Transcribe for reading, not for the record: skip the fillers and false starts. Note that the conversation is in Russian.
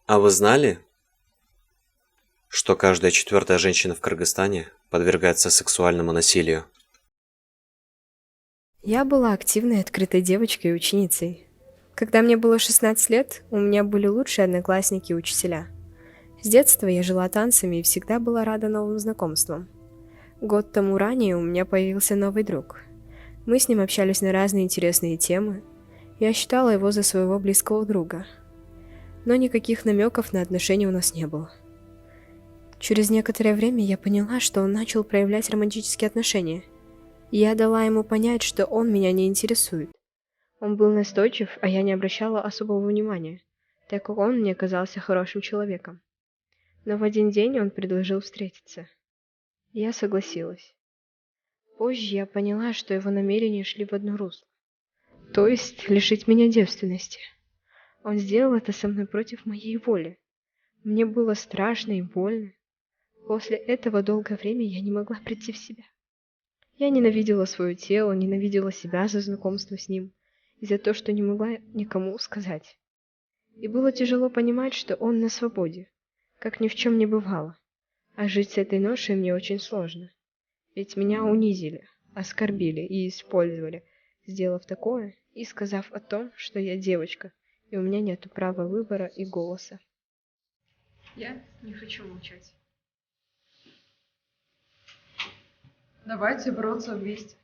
А вы знали, что каждая четвертая женщина в Кыргызстане подвергается сексуальному насилию? Я была активной, открытой девочкой и ученицей. Когда мне было 16 лет, у меня были лучшие одноклассники и учителя. С детства я жила танцами и всегда была рада новым знакомствам. Год тому ранее у меня появился новый друг. Мы с ним общались на разные интересные темы. Я считала его за своего близкого друга. Но никаких намеков на отношения у нас не было. Через некоторое время я поняла, что он начал проявлять романтические отношения. Я дала ему понять, что он меня не интересует. Он был настойчив, а я не обращала особого внимания, так как он мне казался хорошим человеком. Но в один день он предложил встретиться. Я согласилась. Позже я поняла, что его намерения шли в одно русло, то есть лишить меня девственности. Он сделал это со мной против моей воли. Мне было страшно и больно. После этого долгое время я не могла прийти в себя. Я ненавидела свое тело, ненавидела себя за знакомство с ним и за то, что не могла никому сказать. И было тяжело понимать, что он на свободе, как ни в чем не бывало. А жить с этой ношей мне очень сложно. Ведь меня унизили, оскорбили и использовали, сделав такое и сказав о том, что я девочка, и у меня нет права выбора и голоса. Я не хочу молчать. Давайте бороться вместе.